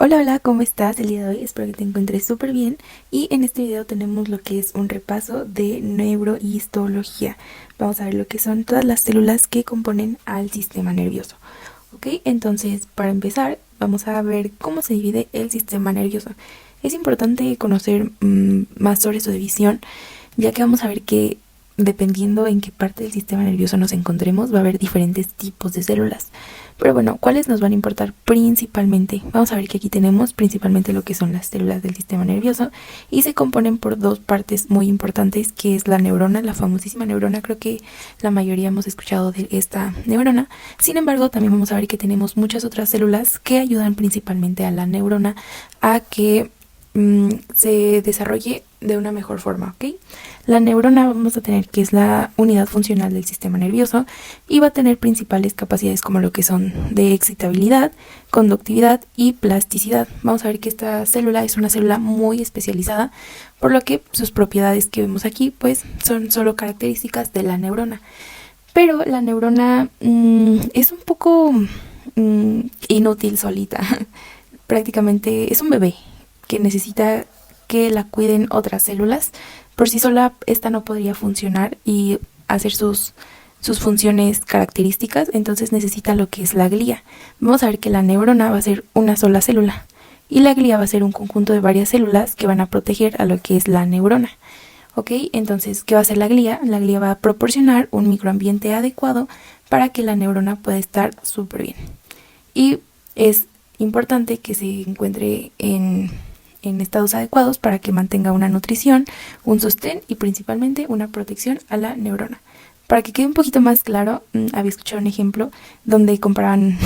Hola, hola, ¿cómo estás? El día de hoy espero que te encuentres súper bien y en este video tenemos lo que es un repaso de neurohistología. Vamos a ver lo que son todas las células que componen al sistema nervioso. ¿Ok? Entonces, para empezar, vamos a ver cómo se divide el sistema nervioso. Es importante conocer más sobre su división, ya que vamos a ver que dependiendo en qué parte del sistema nervioso nos encontremos, va a haber diferentes tipos de células. Pero bueno, ¿cuáles nos van a importar principalmente? Vamos a ver que aquí tenemos principalmente lo que son las células del sistema nervioso y se componen por dos partes muy importantes, que es la neurona, la famosísima neurona. Creo que la mayoría hemos escuchado de esta neurona. Sin embargo, también vamos a ver que tenemos muchas otras células que ayudan principalmente a la neurona a que se desarrolle de una mejor forma, ¿ok? La neurona vamos a tener que es la unidad funcional del sistema nervioso y va a tener principales capacidades como lo que son de excitabilidad, conductividad y plasticidad. Vamos a ver que esta célula es una célula muy especializada, por lo que sus propiedades que vemos aquí pues son solo características de la neurona. Pero la neurona es un poco inútil solita. Prácticamente es un bebé que necesita que la cuiden otras células. Por sí sola esta no podría funcionar y hacer sus funciones características, entonces necesita lo que es la glía. Vamos a ver que la neurona va a ser una sola célula y la glía va a ser un conjunto de varias células que van a proteger a lo que es la neurona. ¿Ok? Entonces, ¿qué va a hacer la glía? La glía va a proporcionar un microambiente adecuado para que la neurona pueda estar súper bien. Y es importante que se encuentre en estados adecuados para que mantenga una nutrición, un sostén y principalmente una protección a la neurona. Para que quede un poquito más claro, había escuchado un ejemplo donde comparaban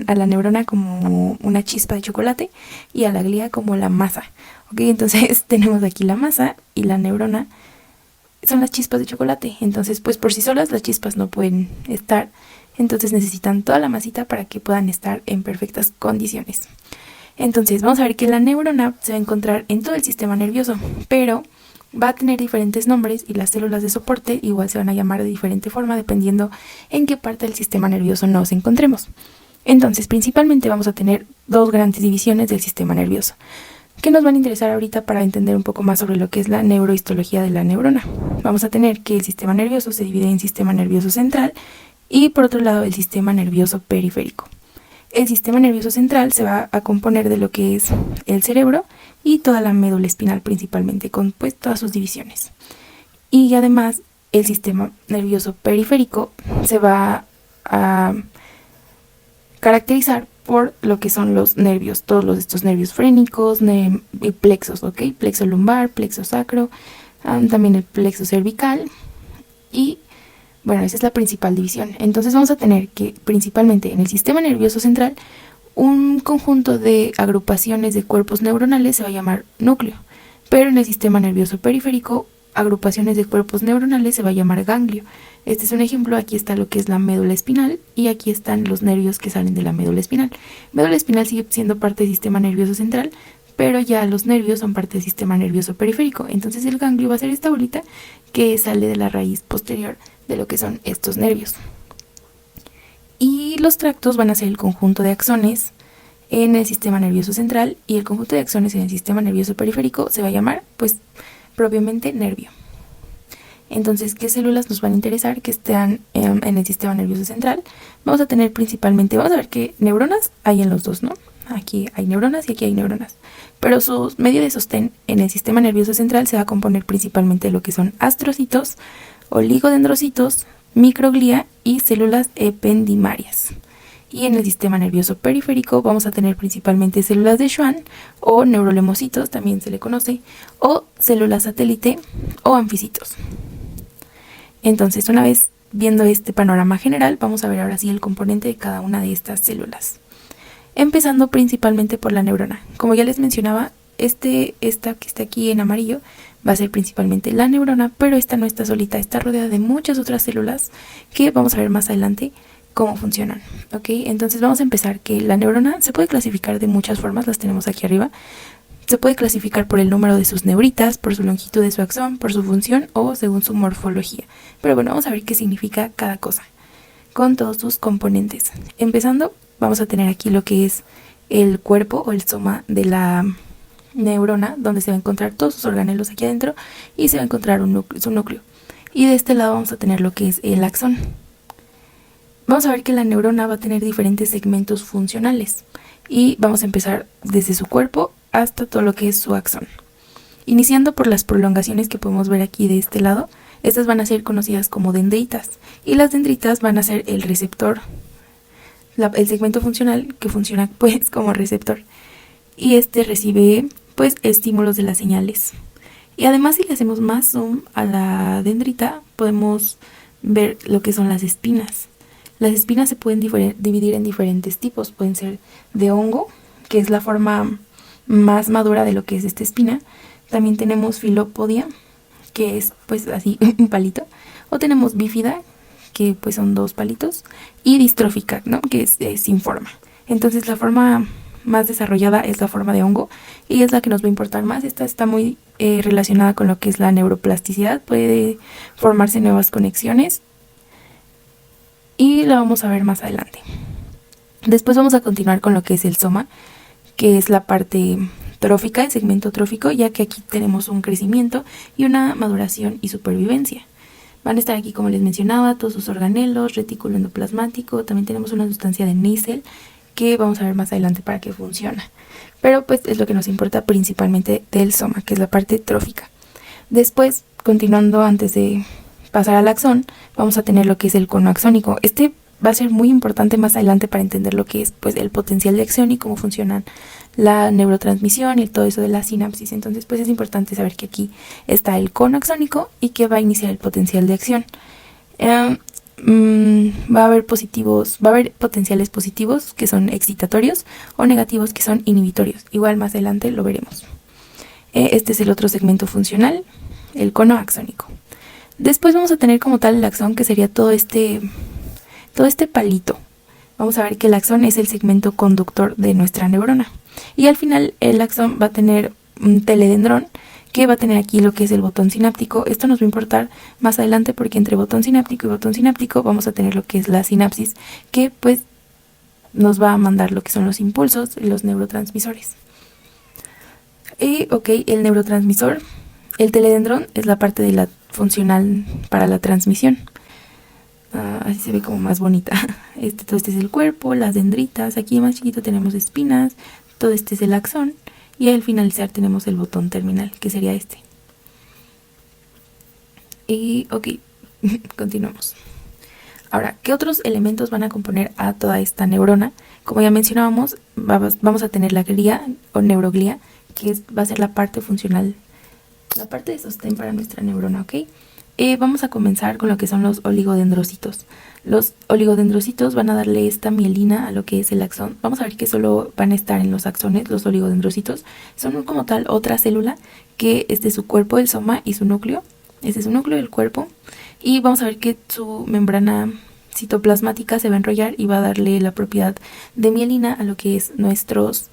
a la neurona como una chispa de chocolate y a la glía como la masa. ¿Ok? Entonces tenemos aquí la masa y la neurona son las chispas de chocolate. Entonces, pues por sí solas las chispas no pueden estar. Entonces necesitan toda la masita para que puedan estar en perfectas condiciones. Entonces vamos a ver que la neurona se va a encontrar en todo el sistema nervioso, pero va a tener diferentes nombres y las células de soporte igual se van a llamar de diferente forma dependiendo en qué parte del sistema nervioso nos encontremos. Entonces principalmente vamos a tener dos grandes divisiones del sistema nervioso que nos van a interesar ahorita para entender un poco más sobre lo que es la neurohistología de la neurona. Vamos a tener que el sistema nervioso se divide en sistema nervioso central y por otro lado el sistema nervioso periférico. El sistema nervioso central se va a componer de lo que es el cerebro y toda la médula espinal principalmente, con pues todas sus divisiones. Y además el sistema nervioso periférico se va a caracterizar por lo que son los nervios, todos estos nervios frénicos, plexos, ¿ok? Plexo lumbar, plexo sacro, también el plexo cervical y bueno, esa es la principal división. Entonces vamos a tener que principalmente en el sistema nervioso central un conjunto de agrupaciones de cuerpos neuronales se va a llamar núcleo, pero en el sistema nervioso periférico agrupaciones de cuerpos neuronales se va a llamar ganglio. Este es un ejemplo, aquí está lo que es la médula espinal y aquí están los nervios que salen de la médula espinal. Médula espinal sigue siendo parte del sistema nervioso central, pero ya los nervios son parte del sistema nervioso periférico. Entonces el ganglio va a ser esta bolita que sale de la raíz posterior de lo que son estos nervios. Y los tractos van a ser el conjunto de axones en el sistema nervioso central y el conjunto de axones en el sistema nervioso periférico se va a llamar pues propiamente nervio. Entonces, ¿qué células nos van a interesar que estén en el sistema nervioso central? Vamos a tener principalmente, vamos a ver que neuronas hay en los dos, ¿no? Aquí hay neuronas y aquí hay neuronas. Pero su medio de sostén en el sistema nervioso central se va a componer principalmente de lo que son astrocitos, oligodendrocitos, microglía y células ependimarias. Y en el sistema nervioso periférico vamos a tener principalmente células de Schwann o neurolemocitos, también se le conoce, o células satélite o anficitos. Entonces, una vez viendo este panorama general, vamos a ver ahora sí el componente de cada una de estas células. Empezando principalmente por la neurona. Como ya les mencionaba, esta que está aquí en amarillo va a ser principalmente la neurona, pero esta no está solita, está rodeada de muchas otras células que vamos a ver más adelante cómo funcionan, ¿ok? Entonces vamos a empezar que la neurona se puede clasificar de muchas formas, las tenemos aquí arriba. Se puede clasificar por el número de sus neuritas, por su longitud de su axón, por su función o según su morfología. Pero bueno, vamos a ver qué significa cada cosa con todos sus componentes. Empezando, vamos a tener aquí lo que es el cuerpo o el soma de la neurona, donde se va a encontrar todos sus organelos aquí adentro y se va a encontrar su núcleo. Y de este lado vamos a tener lo que es el axón. Vamos a ver que la neurona va a tener diferentes segmentos funcionales y vamos a empezar desde su cuerpo hasta todo lo que es su axón. Iniciando por las prolongaciones que podemos ver aquí de este lado, estas van a ser conocidas como dendritas y las dendritas van a ser el receptor, el segmento funcional que funciona pues como receptor y este recibe pues estímulos de las señales. Y además si le hacemos más zoom a la dendrita podemos ver lo que son las espinas. Las espinas se pueden dividir en diferentes tipos, pueden ser de hongo, que es la forma más madura de lo que es esta espina. También tenemos filopodia, que es pues así un palito, o tenemos bífida, que pues son 2 palitos, y distrófica, ¿no? Que es sin forma. Entonces la forma más desarrollada es la forma de hongo y es la que nos va a importar más. Esta está muy relacionada con lo que es la neuroplasticidad, puede formarse nuevas conexiones y la vamos a ver más adelante. Después vamos a continuar con lo que es el soma, que es la parte trófica, el segmento trófico, ya que aquí tenemos un crecimiento y una maduración y supervivencia. Van a estar aquí, como les mencionaba, todos sus organelos, retículo endoplasmático, también tenemos una sustancia de Neisel que vamos a ver más adelante para qué funciona. Pero pues es lo que nos importa principalmente del soma, que es la parte trófica. Después, continuando antes de pasar al axón, vamos a tener lo que es el cono axónico. Este va a ser muy importante más adelante para entender lo que es pues el potencial de acción y cómo funcionan la neurotransmisión y todo eso de la sinapsis. Entonces pues es importante saber que aquí está el cono axónico y que va a iniciar el potencial de acción. Va a haber potenciales positivos que son excitatorios o negativos que son inhibitorios. Igual más adelante lo veremos. Este es el otro segmento funcional, el cono axónico. Después vamos a tener como tal el axón, que sería todo este palito. Vamos a ver que el axón es el segmento conductor de nuestra neurona. Y al final el axón va a tener un teledendrón que va a tener aquí lo que es el botón sináptico. Esto nos va a importar más adelante porque entre botón sináptico y botón sináptico vamos a tener lo que es la sinapsis, que pues nos va a mandar lo que son los impulsos y los neurotransmisores. Y ok, el neurotransmisor, el teledendrón es la parte de la funcional para la transmisión. Así se ve como más bonita. Todo este es el cuerpo, las dendritas. Aquí más chiquito tenemos espinas. Todo este es el axón. Y al finalizar tenemos el botón terminal, que sería este. Y ok, continuamos. Ahora, ¿qué otros elementos van a componer a toda esta neurona? Como ya mencionábamos, vamos a tener la glía o neuroglía, que va a ser la parte funcional, la parte de sostén para nuestra neurona, ¿ok? Vamos a comenzar con lo que son los oligodendrocitos. Los oligodendrocitos van a darle esta mielina a lo que es el axón. Vamos a ver que solo van a estar en los axones. Los oligodendrocitos son como tal otra célula que es de su cuerpo, el soma y su núcleo. Este es su núcleo del cuerpo. Y vamos a ver que su membrana citoplasmática se va a enrollar y va a darle la propiedad de mielina a lo que es nuestros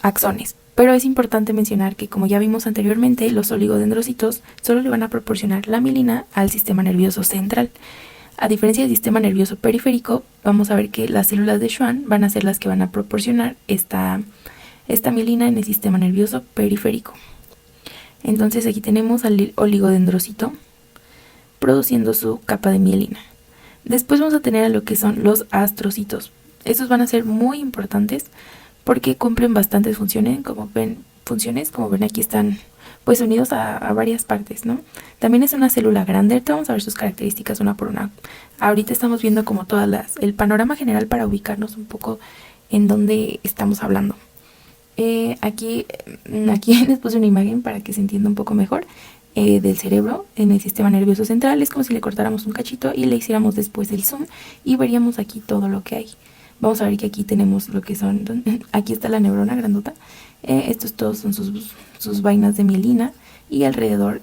axones. Pero es importante mencionar que, como ya vimos anteriormente, los oligodendrocitos solo le van a proporcionar la mielina al sistema nervioso central. A diferencia del sistema nervioso periférico, vamos a ver que las células de Schwann van a ser las que van a proporcionar esta mielina en el sistema nervioso periférico. Entonces aquí tenemos al oligodendrocito produciendo su capa de mielina. Después vamos a tener a lo que son los astrocitos. Estos van a ser muy importantes porque cumplen bastantes funciones. Como ven aquí están pues unidos a varias partes, ¿no? También es una célula grande. Ahorita vamos a ver sus características una por una. Ahorita estamos viendo como el panorama general para ubicarnos un poco en dónde estamos hablando. Aquí les puse una imagen para que se entienda un poco mejor del cerebro en el sistema nervioso central. Es como si le cortáramos un cachito y le hiciéramos después el zoom y veríamos aquí todo lo que hay. Vamos a ver que aquí tenemos lo que son, aquí está la neurona grandota, estos todos son sus vainas de mielina y alrededor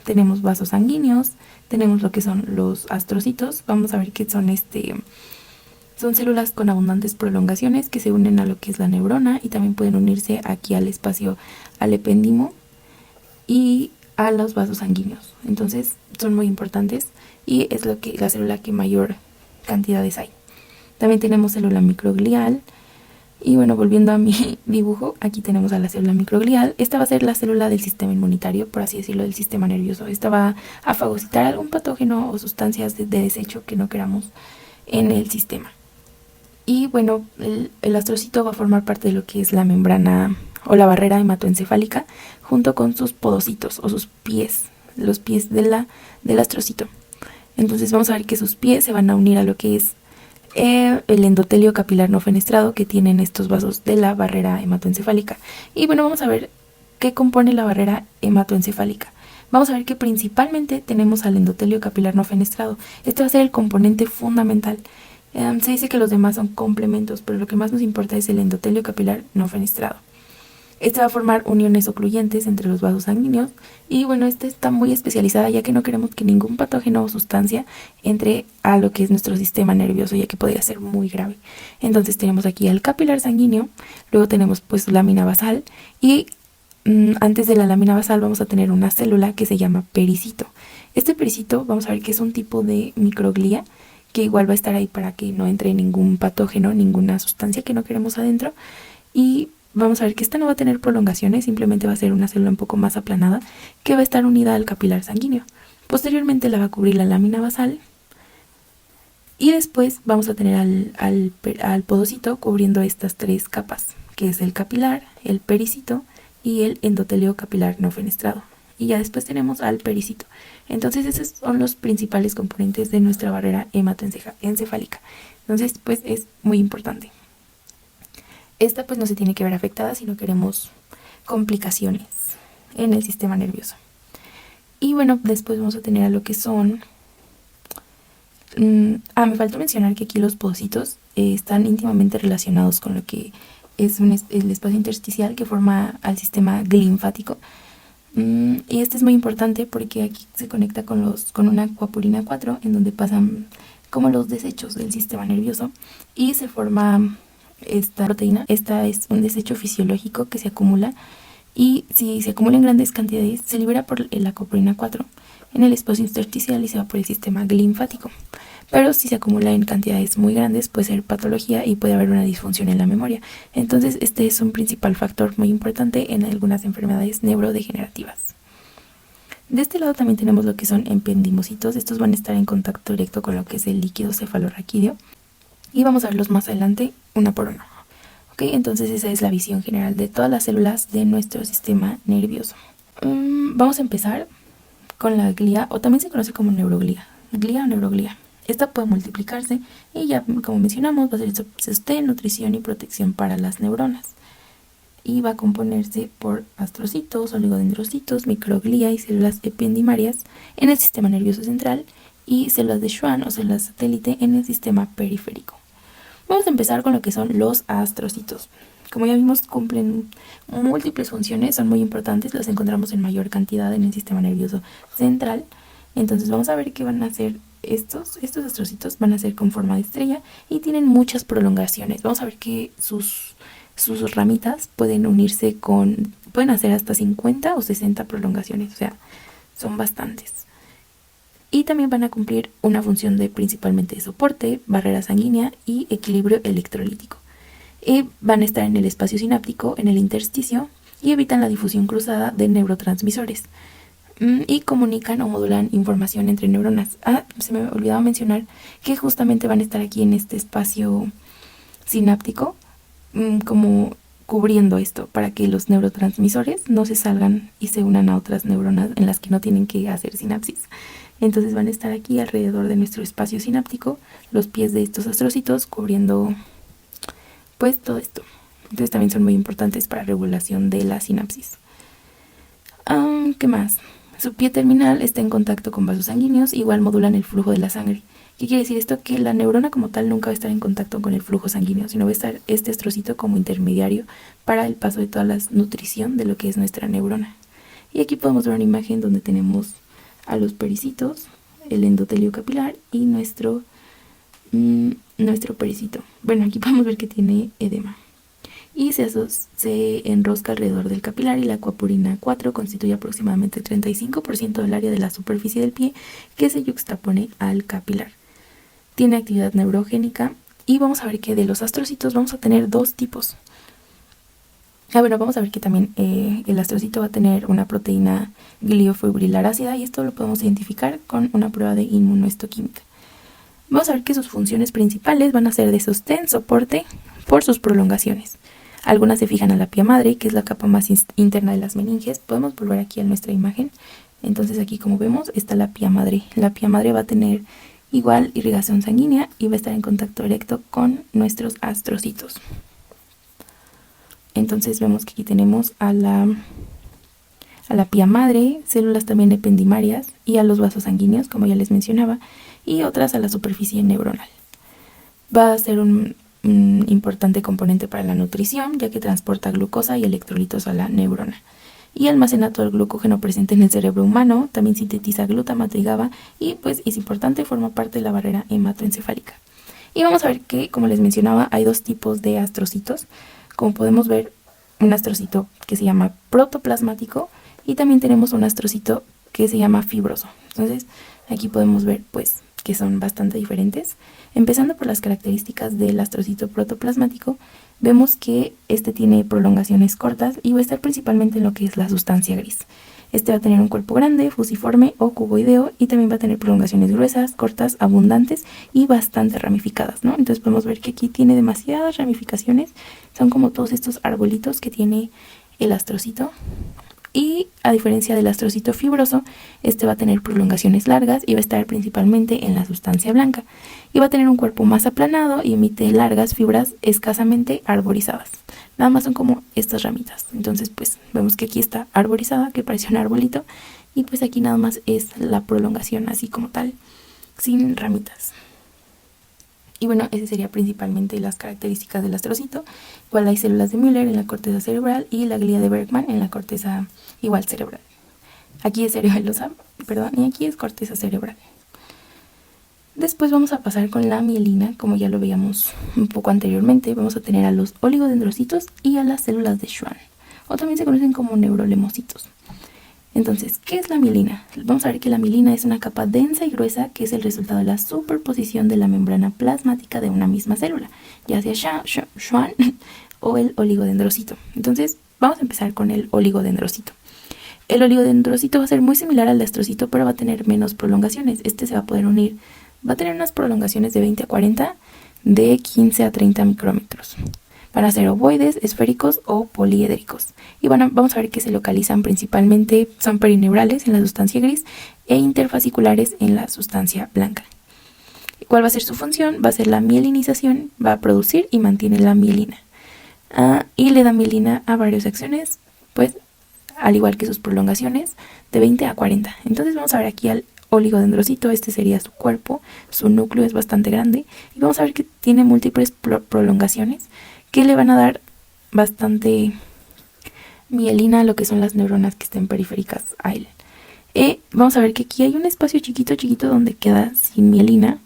tenemos vasos sanguíneos, tenemos lo que son los astrocitos. Vamos a ver que son células con abundantes prolongaciones que se unen a lo que es la neurona y también pueden unirse aquí al espacio, al epéndimo y a los vasos sanguíneos. Entonces son muy importantes y es la célula que mayor cantidades hay. También tenemos célula microglial, Y bueno, volviendo a mi dibujo, aquí tenemos a la célula microglial. Esta va a ser la célula del sistema inmunitario, por así decirlo, del sistema nervioso. Esta va a fagocitar algún patógeno o sustancias de desecho que no queramos en el sistema. Y bueno, el astrocito va a formar parte de lo que es la membrana o la barrera hematoencefálica junto con sus podocitos o sus pies, los pies del astrocito. Entonces vamos a ver que sus pies se van a unir a lo que es el endotelio capilar no fenestrado que tienen estos vasos de la barrera hematoencefálica. Y bueno, vamos a ver qué compone la barrera hematoencefálica. Vamos a ver que principalmente tenemos al endotelio capilar no fenestrado. Este va a ser el componente fundamental. Se dice que los demás son complementos, pero lo que más nos importa es el endotelio capilar no fenestrado. Este va a formar uniones ocluyentes entre los vasos sanguíneos y bueno, esta está muy especializada ya que no queremos que ningún patógeno o sustancia entre a lo que es nuestro sistema nervioso, ya que podría ser muy grave. Entonces tenemos aquí el capilar sanguíneo, luego tenemos pues lámina basal y antes de la lámina basal vamos a tener una célula que se llama pericito. Este pericito vamos a ver que es un tipo de microglía que igual va a estar ahí para que no entre ningún patógeno, ninguna sustancia que no queremos adentro. Y vamos a ver que esta no va a tener prolongaciones, simplemente va a ser una célula un poco más aplanada que va a estar unida al capilar sanguíneo. Posteriormente la va a cubrir la lámina basal y después vamos a tener al podocito cubriendo estas tres capas, que es el capilar, el pericito y el endotelio capilar no fenestrado. Y ya después tenemos al pericito. Entonces esos son los principales componentes de nuestra barrera hematoencefálica. Entonces pues es muy importante. Esta pues no se tiene que ver afectada si no queremos complicaciones en el sistema nervioso. Y bueno, después vamos a tener a lo que son... me faltó mencionar que aquí los podocitos están íntimamente relacionados con lo que es el espacio intersticial que forma al sistema linfático. Y este es muy importante porque aquí se conecta con una acuapurina 4 en donde pasan como los desechos del sistema nervioso y se forma esta proteína. Esta es un desecho fisiológico que se acumula y si se acumula en grandes cantidades se libera por la acuapurina 4 en el espacio intersticial y se va por el sistema linfático. Pero si se acumula en cantidades muy grandes puede ser patología y puede haber una disfunción en la memoria. Entonces este es un principal factor muy importante en algunas enfermedades neurodegenerativas. De este lado también tenemos lo que son ependimocitos. Estos van a estar en contacto directo con lo que es el líquido cefalorraquídeo y vamos a verlos más adelante una por una. Ok, entonces esa es la visión general de todas las células de nuestro sistema nervioso. Vamos a empezar con la glía, o también se conoce como neuroglía, glía o neuroglía. Esta puede multiplicarse y ya como mencionamos va a ser sostén, nutrición y protección para las neuronas. Y va a componerse por astrocitos, oligodendrocitos, microglía y células ependimarias en el sistema nervioso central y células de Schwann o células satélite en el sistema periférico. Vamos a empezar con lo que son los astrocitos. Como ya vimos, cumplen múltiples funciones, son muy importantes, las encontramos en mayor cantidad en el sistema nervioso central. Entonces vamos a ver qué van a hacer estos astrocitos. Van a ser con forma de estrella y tienen muchas prolongaciones. Vamos a ver que sus ramitas pueden pueden hacer hasta 50 o 60 prolongaciones, o sea, son bastantes. Y también van a cumplir una función principalmente de soporte, barrera sanguínea y equilibrio electrolítico. Y van a estar en el espacio sináptico, en el intersticio, y evitan la difusión cruzada de neurotransmisores. Y comunican o modulan información entre neuronas. Se me olvidaba mencionar que justamente van a estar aquí en este espacio sináptico, como cubriendo esto, para que los neurotransmisores no se salgan y se unan a otras neuronas en las que no tienen que hacer sinapsis. Entonces van a estar aquí alrededor de nuestro espacio sináptico, los pies de estos astrocitos cubriendo pues todo esto. Entonces también son muy importantes para regulación de la sinapsis. ¿Qué más? Su pie terminal está en contacto con vasos sanguíneos, igual modulan el flujo de la sangre. ¿Qué quiere decir esto? Que la neurona como tal nunca va a estar en contacto con el flujo sanguíneo, sino va a estar este astrocito como intermediario para el paso de toda la nutrición de lo que es nuestra neurona. Y aquí podemos ver una imagen donde tenemos a los pericitos, el endotelio capilar y nuestro pericito. Bueno, aquí podemos ver que tiene edema. Y se enrosca alrededor del capilar y la acuapurina 4 constituye aproximadamente el 35% del área de la superficie del pie que se yuxtapone al capilar. Tiene actividad neurogénica Y vamos a ver que de los astrocitos vamos a tener dos tipos. Bueno, vamos a ver que también el astrocito va a tener una proteína gliofibrilar ácida y esto lo podemos identificar con una prueba de inmunohistoquímica. Vamos a ver que sus funciones principales van a ser de sostén, soporte, por sus prolongaciones. Algunas se fijan a la pía madre, que es la capa más interna de las meninges. Podemos volver aquí a nuestra imagen. Entonces aquí, como vemos, está la pía madre. La pía madre va a tener igual irrigación sanguínea y va a estar en contacto directo con nuestros astrocitos. Entonces vemos que aquí tenemos a la pía madre, células también ependimarias y a los vasos sanguíneos, como ya les mencionaba, y otras a la superficie neuronal. Va a ser un importante componente para la nutrición, ya que transporta glucosa y electrolitos a la neurona. Y almacena todo el glucógeno presente en el cerebro humano, también sintetiza glutamato y GABA y pues es importante, forma parte de la barrera hematoencefálica. Y vamos a ver que, como les mencionaba, hay dos tipos de astrocitos. Como podemos ver, un astrocito que se llama protoplasmático y también tenemos un astrocito que se llama fibroso. Entonces aquí podemos ver pues que son bastante diferentes. Empezando por las características del astrocito protoplasmático, vemos que este tiene prolongaciones cortas y va a estar principalmente en lo que es la sustancia gris. Este va a tener un cuerpo grande, fusiforme o cuboideo y también va a tener prolongaciones gruesas, cortas, abundantes y bastante ramificadas, ¿no? Entonces podemos ver que aquí tiene demasiadas ramificaciones, son como todos estos arbolitos que tiene el astrocito. Y a diferencia del astrocito fibroso, este va a tener prolongaciones largas y va a estar principalmente en la sustancia blanca. Y va a tener un cuerpo más aplanado y emite largas fibras escasamente arborizadas. Nada más son como estas ramitas. Entonces pues vemos que aquí está arborizada, que parece un arbolito. Y pues aquí nada más es la prolongación así como tal, sin ramitas. Y bueno, ese sería principalmente las características del astrocito. Igual hay células de Müller en la corteza cerebral y la glía de Bergman en la corteza igual cerebral. Aquí es cerebelosa, perdón, y aquí es corteza cerebral. Después vamos a pasar con la mielina, como ya lo veíamos un poco anteriormente. Vamos a tener a los oligodendrocitos y a las células de Schwann, o también se conocen como neurolemocitos. Entonces, ¿qué es la mielina? Vamos a ver que la mielina es una capa densa y gruesa que es el resultado de la superposición de la membrana plasmática de una misma célula, ya sea Schwann o el oligodendrocito. Entonces, vamos a empezar con el oligodendrocito. El oligodendrocito va a ser muy similar al astrocito, pero va a tener menos prolongaciones. Este se va a poder unir, va a tener unas prolongaciones de 20 a 40, de 15 a 30 micrómetros. Van a ser ovoides, esféricos o poliédricos. Y vamos a ver que se localizan principalmente, son perineurales en la sustancia gris e interfasciculares en la sustancia blanca. ¿Cuál va a ser su función? Va a ser la mielinización, va a producir y mantiene la mielina. Y le da mielina a varias acciones, pues al igual que sus prolongaciones, de 20 a 40. Entonces vamos a ver aquí al oligodendrocito, este sería su cuerpo, su núcleo es bastante grande y vamos a ver que tiene múltiples prolongaciones que le van a dar bastante mielina a lo que son las neuronas que estén periféricas a él. Vamos a ver que aquí hay un espacio chiquito donde queda sin mielina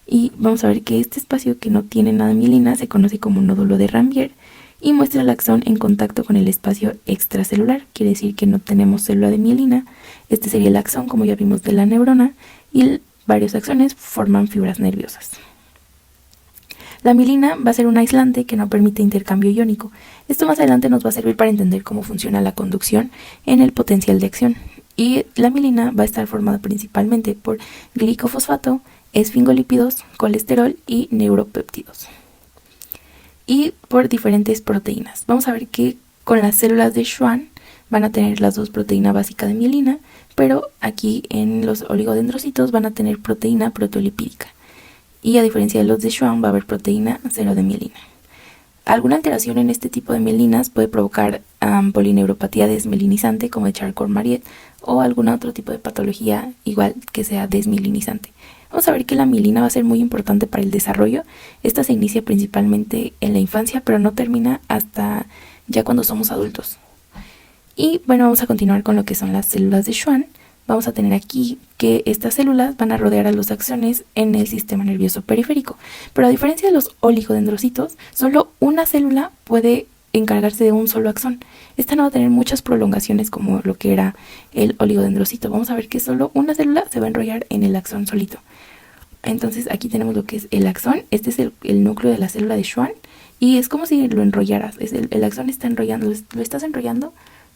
y vamos a ver que este espacio que no tiene nada de mielina se conoce como nódulo de Ranvier y muestra el axón en contacto con el espacio extracelular, quiere decir que no tenemos célula de mielina. Este sería el axón, como ya vimos, de la neurona, y varios axones forman fibras nerviosas. La mielina va a ser un aislante que no permite intercambio iónico. Esto más adelante nos va a servir para entender cómo funciona la conducción en el potencial de acción. Y la mielina va a estar formada principalmente por glicofosfato, esfingolípidos, colesterol y neuropéptidos. Y por diferentes proteínas. Vamos a ver que con las células de Schwann van a tener las dos proteínas básicas de mielina, pero aquí en los oligodendrocitos van a tener proteína proteolipídica. Y a diferencia de los de Schwann va a haber proteína cero de mielina. Alguna alteración en este tipo de mielinas puede provocar polineuropatía desmielinizante como de Charcot-Marie o algún otro tipo de patología igual que sea desmielinizante. Vamos a ver que la mielina va a ser muy importante para el desarrollo. Esta se inicia principalmente en la infancia, pero no termina hasta ya cuando somos adultos. Y bueno, vamos a continuar con lo que son las células de Schwann. Vamos a tener aquí que estas células van a rodear a los axones en el sistema nervioso periférico. Pero a diferencia de los oligodendrocitos, solo una célula puede encargarse de un solo axón. Esta no va a tener muchas prolongaciones como lo que era el oligodendrocito. Vamos a ver que solo una célula se va a enrollar en el axón solito. Entonces aquí tenemos lo que es el axón. Este es el núcleo de la célula de Schwann. Y es como si lo enrollaras. El axón está enrollando, lo estás enrollando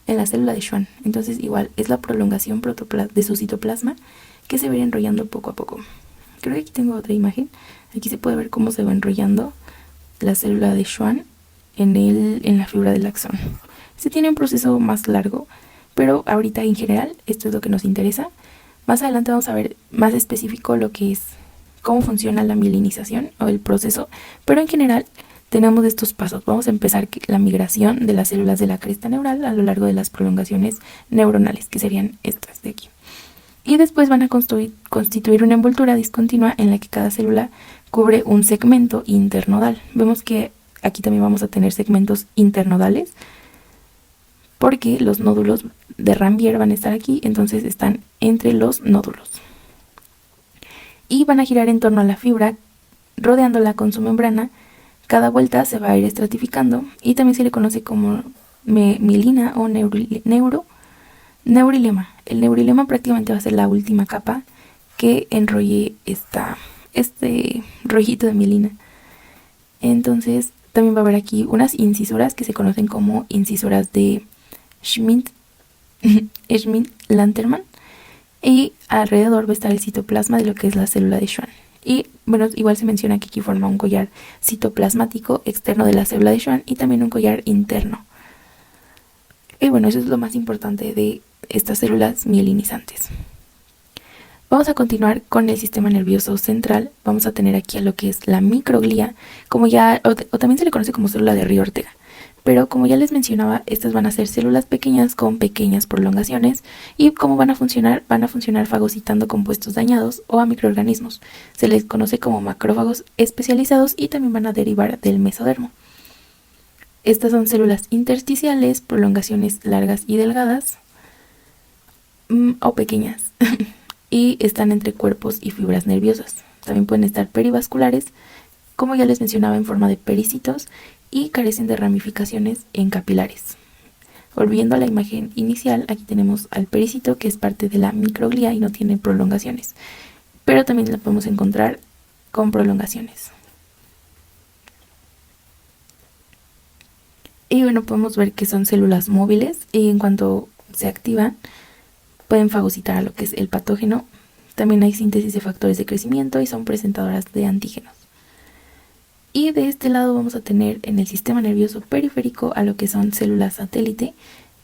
en la célula de Schwann. Entonces igual es la prolongación de su citoplasma que se va enrollando poco a poco. Creo que aquí tengo otra imagen. Aquí se puede ver cómo se va enrollando la célula de Schwann en la fibra del axón. Este tiene un proceso más largo, pero ahorita en general esto es lo que nos interesa. Más adelante vamos a ver más específico lo que es cómo funciona la mielinización o el proceso, pero en general tenemos estos pasos. Vamos a empezar la migración de las células de la cresta neural a lo largo de las prolongaciones neuronales, que serían estas de aquí. Y después van a constituir una envoltura discontinua en la que cada célula cubre un segmento internodal. Vemos que aquí también vamos a tener segmentos internodales porque los nódulos de Ranvier van a estar aquí, entonces están entre los nódulos. Y van a girar en torno a la fibra, rodeándola con su membrana. Cada vuelta se va a ir estratificando y también se le conoce como mielina o neurilema. El neurilema prácticamente va a ser la última capa que enrolle este rollito de mielina. Entonces también va a haber aquí unas incisuras que se conocen como incisuras de Schmidt-Lantermann, y alrededor va a estar el citoplasma de lo que es la célula de Schwann. Y bueno, igual se menciona que aquí forma un collar citoplasmático externo de la célula de Schwann y también un collar interno. Y bueno, eso es lo más importante de estas células mielinizantes. Vamos a continuar con el sistema nervioso central. Vamos a tener aquí a lo que es la microglía, o también se le conoce como célula de Río Ortega. Pero como ya les mencionaba, estas van a ser células pequeñas con pequeñas prolongaciones. ¿Y cómo van a funcionar? Van a funcionar fagocitando compuestos dañados o a microorganismos. Se les conoce como macrófagos especializados y también van a derivar del mesodermo. Estas son células intersticiales, prolongaciones largas y delgadas o pequeñas y están entre cuerpos y fibras nerviosas. También pueden estar perivasculares, como ya les mencionaba, en forma de pericitos, y carecen de ramificaciones en capilares. Volviendo a la imagen inicial, aquí tenemos al pericito, que es parte de la microglía y no tiene prolongaciones, pero también la podemos encontrar con prolongaciones. Y bueno, podemos ver que son células móviles y en cuanto se activan pueden fagocitar a lo que es el patógeno. También hay síntesis de factores de crecimiento y son presentadoras de antígenos. Y de este lado vamos a tener en el sistema nervioso periférico a lo que son células satélite,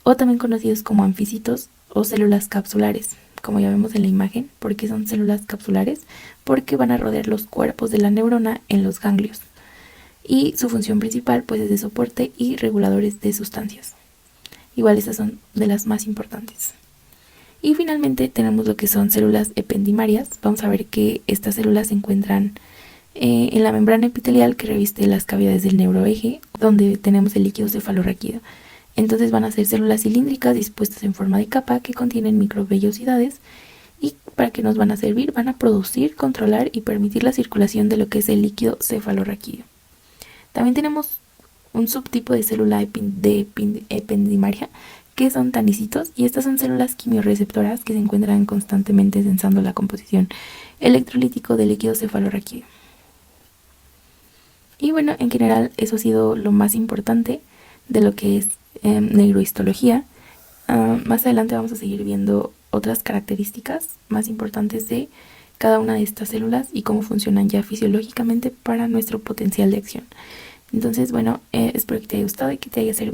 o también conocidos como anficitos o células capsulares, como ya vemos en la imagen. ¿Por qué son células capsulares? Porque van a rodear los cuerpos de la neurona en los ganglios. Y su función principal pues es de soporte y reguladores de sustancias. Igual estas son de las más importantes. Y finalmente tenemos lo que son células ependimarias. Vamos a ver que estas células se encuentran en la membrana epitelial que reviste las cavidades del neuroeje, donde tenemos el líquido cefalorraquídeo. Entonces van a ser células cilíndricas dispuestas en forma de capa que contienen microvellosidades. ¿Y para qué nos van a servir? Van a producir, controlar y permitir la circulación de lo que es el líquido cefalorraquídeo. También tenemos un subtipo de célula ependimaria que son tanicitos, y estas son células quimiorreceptoras que se encuentran constantemente sensando la composición electrolítico del líquido cefalorraquídeo. Y bueno, en general eso ha sido lo más importante de lo que es neurohistología. Más adelante vamos a seguir viendo otras características más importantes de cada una de estas células y cómo funcionan ya fisiológicamente para nuestro potencial de acción. Entonces, bueno, espero que te haya gustado y que te haya servido.